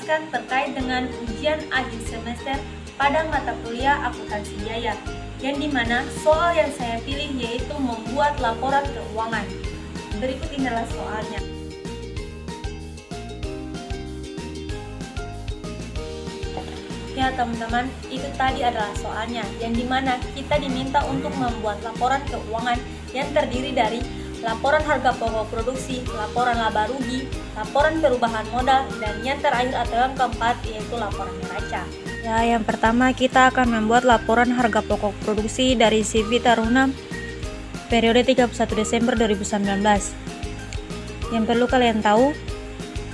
menjelaskan terkait dengan ujian akhir semester pada mata kuliah akuntansi biaya, yang dimana soal yang saya pilih yaitu membuat laporan keuangan. Berikut inilah soalnya. Ya teman-teman, itu tadi adalah soalnya, yang dimana kita diminta untuk membuat laporan keuangan yang terdiri dari laporan harga pokok produksi, laporan laba rugi, laporan perubahan modal, dan yang terakhir atau yang keempat yaitu laporan neraca. Ya, yang pertama kita akan membuat laporan harga pokok produksi dari CV Taruna periode 31 Desember 2019. Yang perlu kalian tahu,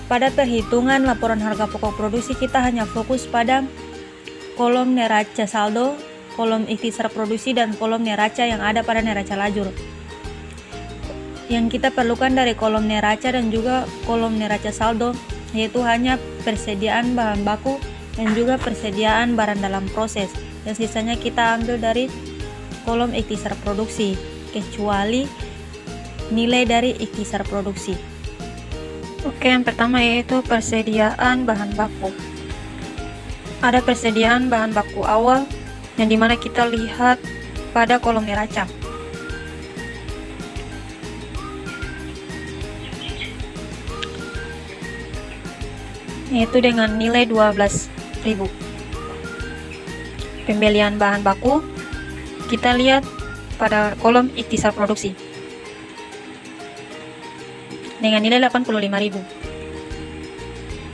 pada perhitungan laporan harga pokok produksi kita hanya fokus pada kolom neraca saldo, kolom ikhtisar produksi, dan kolom neraca yang ada pada neraca lajur. Yang kita perlukan dari kolom neraca dan juga kolom neraca saldo yaitu hanya persediaan bahan baku dan juga persediaan barang dalam proses. Yang sisanya kita ambil dari kolom ikhtisar produksi, kecuali nilai dari ikhtisar produksi. Oke, yang pertama yaitu persediaan bahan baku. Ada persediaan bahan baku awal yang dimana kita lihat pada kolom neraca. Yaitu dengan nilai 12.000. Pembelian bahan baku kita lihat pada kolom ikhtisar produksi dengan nilai 85.000.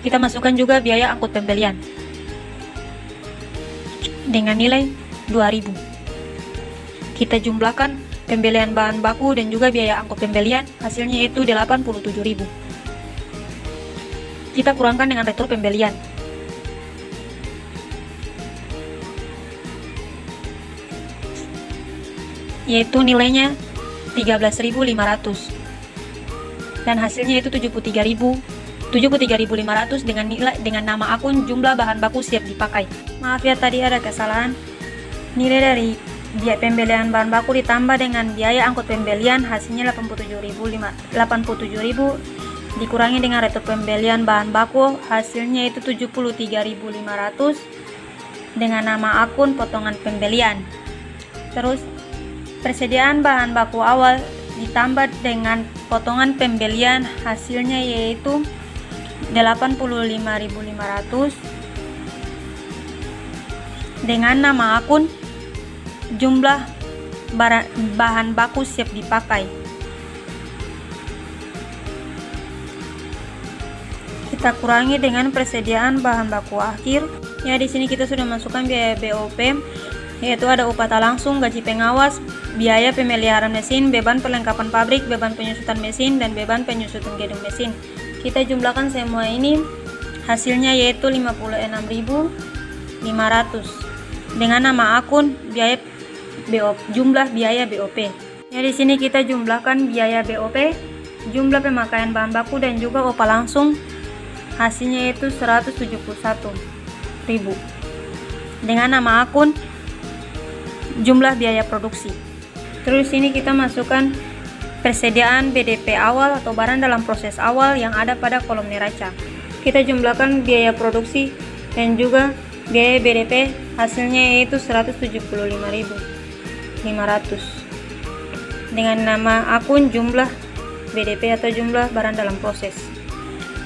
Kita masukkan juga biaya angkut pembelian dengan nilai 2.000. Kita jumlahkan pembelian bahan baku dan juga biaya angkut pembelian, hasilnya itu 87.000. Kita kurangkan dengan retur pembelian. Yaitu nilainya 13.500. Dan hasilnya itu 73.500 dengan nama akun jumlah bahan baku siap dipakai. Maaf ya, tadi ada kesalahan. Nilai dari biaya pembelian bahan baku ditambah dengan biaya angkut pembelian, hasilnya 87.000 dikurangi dengan retur pembelian bahan baku, hasilnya itu 73.500 dengan nama akun potongan pembelian. Terus persediaan bahan baku awal ditambah dengan potongan pembelian, hasilnya yaitu 85.500 dengan nama akun jumlah bahan baku siap dipakai. Kita kurangi dengan persediaan bahan baku akhir. Ya, di sini kita sudah masukkan biaya BOP, yaitu ada upah tak langsung, gaji pengawas, biaya pemeliharaan mesin, beban perlengkapan pabrik, beban penyusutan mesin, dan beban penyusutan gedung mesin. Kita jumlahkan semua ini, hasilnya yaitu 56.500 dengan nama akun biaya BOP, jumlah biaya BOP. Ya, di sini kita jumlahkan biaya BOP, jumlah pemakaian bahan baku, dan juga upah langsung, hasilnya itu 171.000 dengan nama akun jumlah biaya produksi. Terus ini kita masukkan persediaan BDP awal atau barang dalam proses awal yang ada pada kolom neraca. Kita jumlahkan biaya produksi dan juga biaya BDP, hasilnya yaitu 175.500 dengan nama akun jumlah BDP atau jumlah barang dalam proses.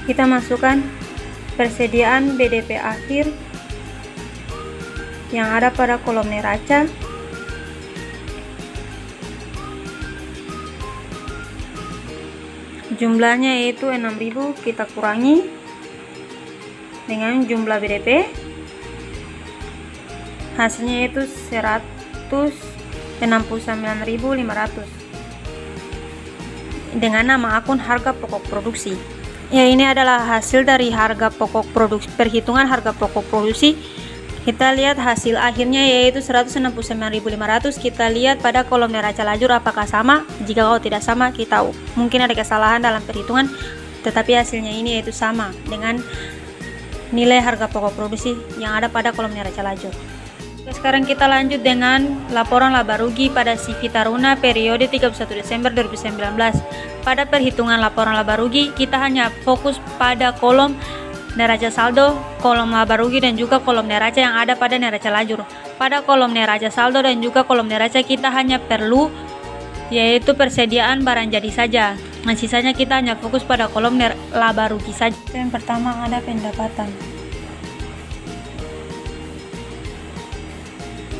Kita masukkan persediaan BDP akhir yang ada pada kolom neraca. Jumlahnya yaitu 6.000, kita kurangi dengan jumlah BDP, hasilnya yaitu 169.500 dengan nama akun harga pokok produksi. Ya, ini adalah hasil dari harga pokok produksi, perhitungan harga pokok produksi. Kita lihat hasil akhirnya yaitu 169.500. Kita lihat pada kolom neraca lajur apakah sama. Jika kalau tidak sama, kita mungkin ada kesalahan dalam perhitungan, tetapi hasilnya ini yaitu sama dengan nilai harga pokok produksi yang ada pada kolom neraca lajur. Sekarang kita lanjut dengan laporan laba rugi pada CV Taruna periode 31 Desember 2019. Pada perhitungan laporan laba rugi, kita hanya fokus pada kolom neraca saldo, kolom laba rugi, dan juga kolom neraca yang ada pada neraca lajur. Pada kolom neraca saldo dan juga kolom neraca kita hanya perlu yaitu persediaan barang jadi saja. Nah, sisanya kita hanya fokus pada kolom laba rugi saja. Yang pertama ada pendapatan.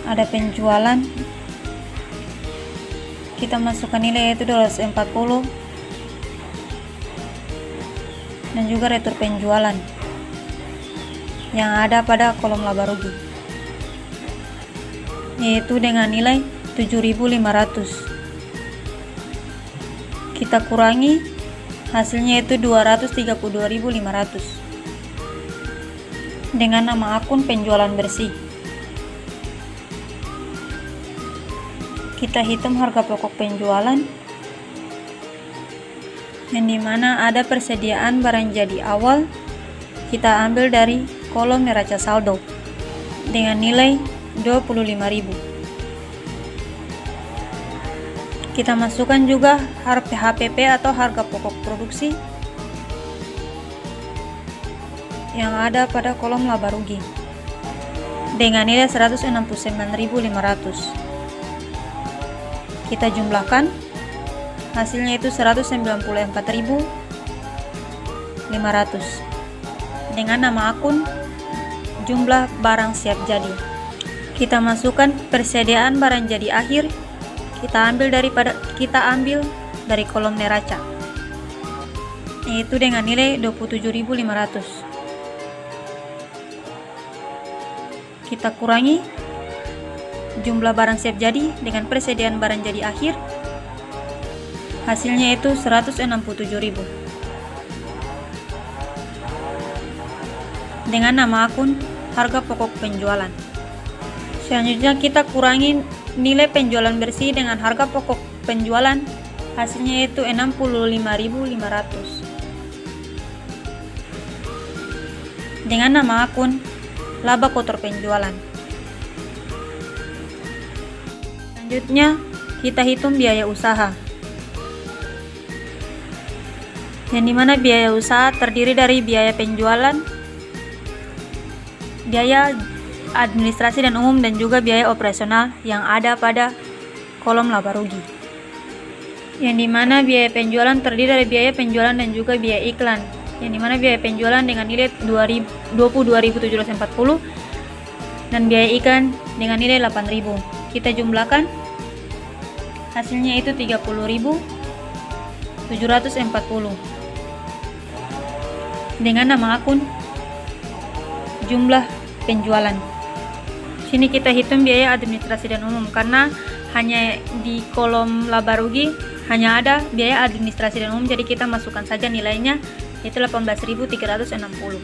Ada penjualan. Kita masukkan nilai yaitu 240 dan juga retur penjualan yang ada pada kolom laba rugi yaitu dengan nilai 7.500. Kita kurangi, hasilnya itu 232.500 dengan nama akun penjualan bersih. Kita hitung harga pokok penjualan yang dimana ada persediaan barang jadi awal, kita ambil dari kolom neraca saldo dengan nilai 25.000. Kita masukkan juga HPP atau harga pokok produksi yang ada pada kolom laba rugi dengan nilai 169.500. Kita jumlahkan, hasilnya itu 194.500 dengan nama akun jumlah barang siap jadi. Kita masukkan persediaan barang jadi akhir, kita ambil dari kolom neraca yaitu dengan nilai 27.500. Kita kurangi jumlah barang siap jadi dengan persediaan barang jadi akhir, hasilnya itu 167.000 dengan nama akun harga pokok penjualan. Selanjutnya kita kurangi nilai penjualan bersih dengan harga pokok penjualan, hasilnya itu 65.500 dengan nama akun laba kotor penjualan. Selanjutnya kita hitung biaya usaha, yang dimana biaya usaha terdiri dari biaya penjualan, biaya administrasi dan umum, dan juga biaya operasional yang ada pada kolom laba rugi, yang dimana biaya penjualan terdiri dari biaya penjualan dan juga biaya iklan, yang dimana biaya penjualan dengan nilai 22.740 dan biaya iklan dengan nilai 8.000. Kita jumlahkan, hasilnya itu 30.740 dengan nama akun jumlah penjualan. Sini kita hitung biaya administrasi dan umum karena hanya di kolom laba rugi hanya ada biaya administrasi dan umum, jadi kita masukkan saja nilainya yaitu 18.360.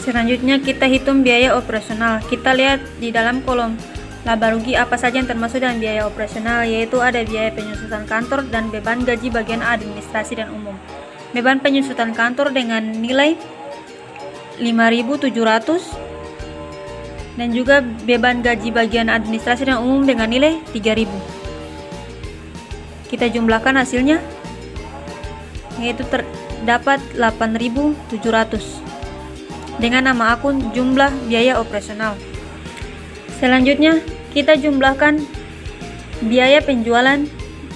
Selanjutnya kita hitung biaya operasional. Kita lihat di dalam kolom laba rugi apa saja yang termasuk dalam biaya operasional, yaitu ada biaya penyusutan kantor dan beban gaji bagian administrasi dan umum. Beban penyusutan kantor dengan nilai 5.700 dan juga beban gaji bagian administrasi dan umum dengan nilai 3.000. Kita jumlahkan hasilnya yaitu terdapat 8.700 dengan nama akun jumlah biaya operasional. Selanjutnya kita jumlahkan biaya penjualan,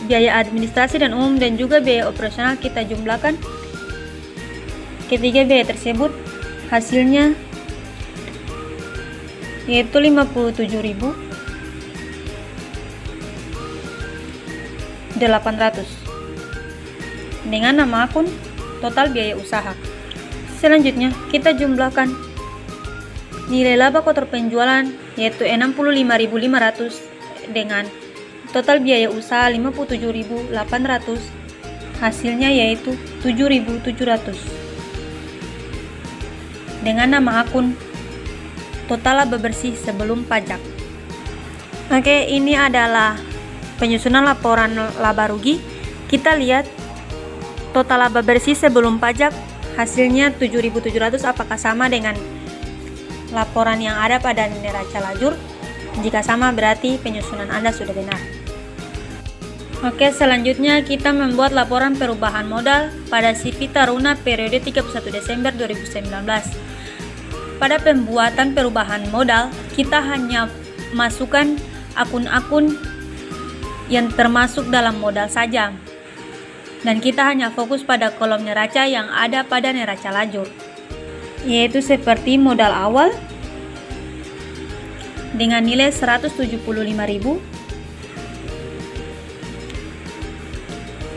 biaya administrasi dan umum, dan juga biaya operasional. Kita jumlahkan ketiga biaya tersebut, hasilnya yaitu 57.800 dengan nama akun total biaya usaha. Selanjutnya kita jumlahkan nilai laba kotor penjualan yaitu 65.500 dengan total biaya usaha 57.800, hasilnya yaitu 7.700 dengan nama akun total laba bersih sebelum pajak. Oke, ini adalah penyusunan laporan laba rugi. Kita lihat total laba bersih sebelum pajak, hasilnya 7.700. Apakah sama dengan laporan yang ada pada neraca lajur? Jika sama, berarti penyusunan Anda sudah benar. Oke, selanjutnya kita membuat laporan perubahan modal pada CV Taruna periode 31 Desember 2019. Pada pembuatan perubahan modal, kita hanya masukkan akun-akun yang termasuk dalam modal saja. Dan kita hanya fokus pada kolom neraca yang ada pada neraca lajur, yaitu seperti modal awal dengan nilai 175.000,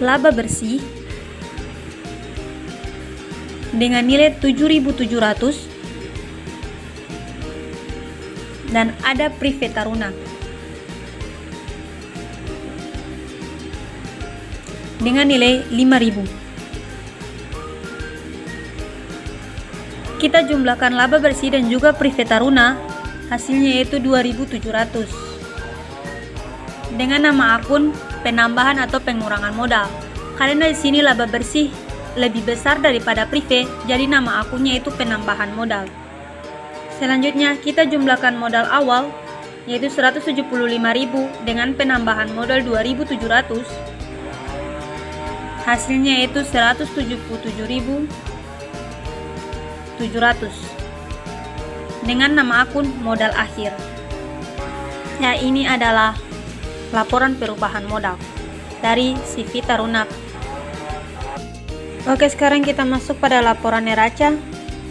laba bersih dengan nilai 7.700, dan ada Prive Taruna dengan nilai 5.000. Kita jumlahkan laba bersih dan juga Prive Taruna, hasilnya yaitu 2.700 dengan nama akun penambahan atau pengurangan modal. Karena di sini laba bersih lebih besar daripada Prive, jadi nama akunnya itu penambahan modal. Selanjutnya kita jumlahkan modal awal yaitu 175.000 dengan penambahan modal 2.700. Hasilnya yaitu 177.700 dengan nama akun modal akhir. Ya, ini adalah laporan perubahan modal dari CV Taruna. Oke, sekarang kita masuk pada laporan neraca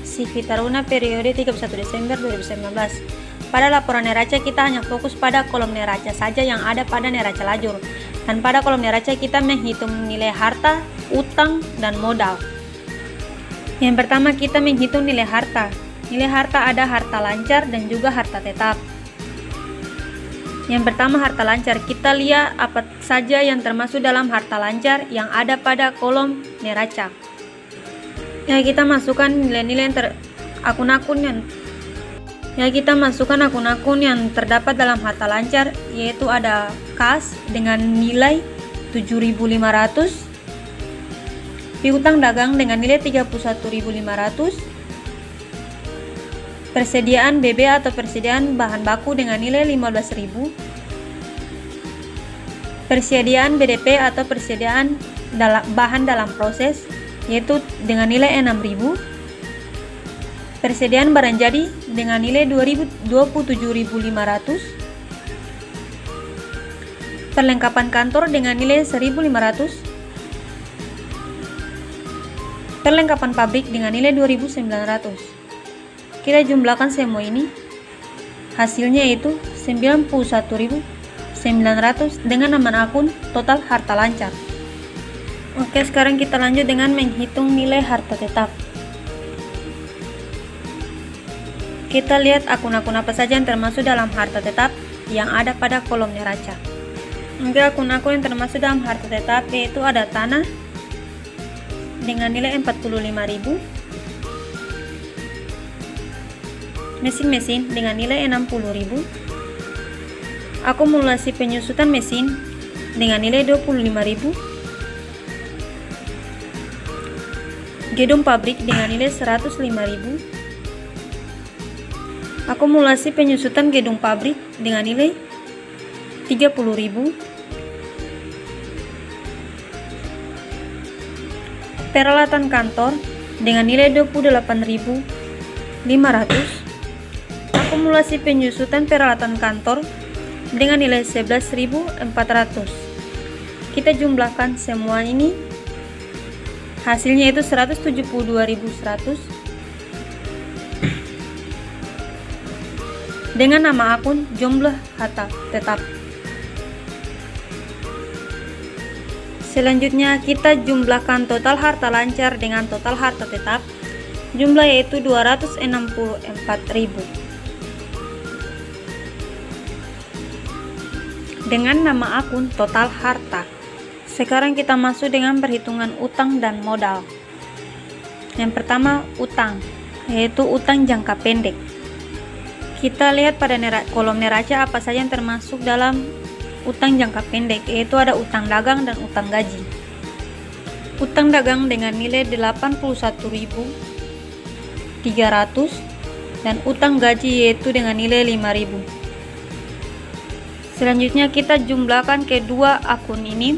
CV Taruna periode 31 Desember 2019. Pada laporan neraca kita hanya fokus pada kolom neraca saja yang ada pada neraca lajur. Dan pada kolom neraca kita menghitung nilai harta, utang, dan modal. Yang pertama kita menghitung nilai harta. Nilai harta ada harta lancar dan juga harta tetap. Yang pertama harta lancar, kita lihat apa saja yang termasuk dalam harta lancar yang ada pada kolom neraca. Ya, kita masukkan nilai-nilai akun-akun yang terdapat dalam harta lancar, yaitu ada kas dengan nilai 7.500, piutang dagang dengan nilai 31.500, persediaan BB atau persediaan bahan baku dengan nilai 15.000, persediaan BDP atau persediaan bahan dalam proses yaitu dengan nilai 6.000, persediaan barang jadi dengan nilai 27.500, perlengkapan kantor dengan nilai 1.500, perlengkapan pabrik dengan nilai 2.900. Kita jumlahkan semua ini, hasilnya itu 91.900 dengan nama akun total harta lancar. Oke, sekarang kita lanjut dengan menghitung nilai harta tetap. Kita lihat akun-akun apa saja yang termasuk dalam harta tetap yang ada pada kolom neraca. Oke, akun-akun yang termasuk dalam harta tetap yaitu ada tanah dengan nilai 45.000, mesin-mesin dengan nilai 60.000, akumulasi penyusutan mesin dengan nilai 25.000, gedung pabrik dengan nilai 105.000, akumulasi penyusutan gedung pabrik dengan nilai 30.000, peralatan kantor dengan nilai 28.500, akumulasi penyusutan peralatan kantor dengan nilai 11.400. Kita jumlahkan semua ini, hasilnya itu 172.100 dengan nama akun jumlah harta tetap. Selanjutnya kita jumlahkan total harta lancar dengan total harta tetap, jumlah yaitu 264.000 dengan nama akun total harta. Sekarang kita masuk dengan perhitungan utang dan modal. Yang pertama utang, yaitu utang jangka pendek. Kita lihat pada kolom neraca apa saja yang termasuk dalam utang jangka pendek, yaitu ada utang dagang dan utang gaji. Utang dagang dengan nilai 81.300 dan utang gaji yaitu dengan nilai 5.000. Selanjutnya kita jumlahkan kedua akun ini.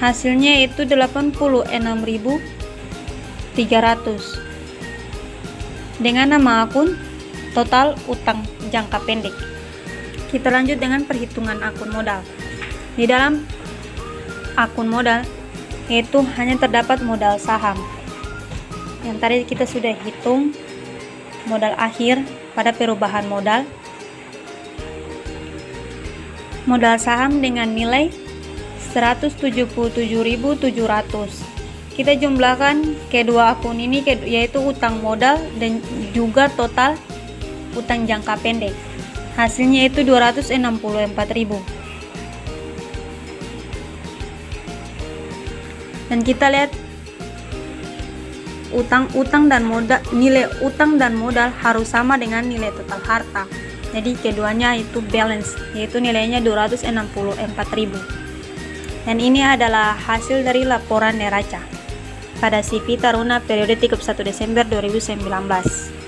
Hasilnya itu 86.300 dengan nama akun total utang jangka pendek. Kita lanjut dengan perhitungan akun modal. Di dalam akun modal itu hanya terdapat modal saham. Yang tadi kita sudah hitung modal akhir pada perubahan modal. Modal saham dengan nilai 177.700. Kita jumlahkan kedua akun ini yaitu utang modal dan juga total utang jangka pendek. Hasilnya itu 264.000. Dan kita lihat nilai utang dan modal harus sama dengan nilai total harta. Jadi keduanya itu balance, yaitu nilainya 264.000. Dan ini adalah hasil dari laporan neraca pada CV Taruna periode 31 Desember 2019.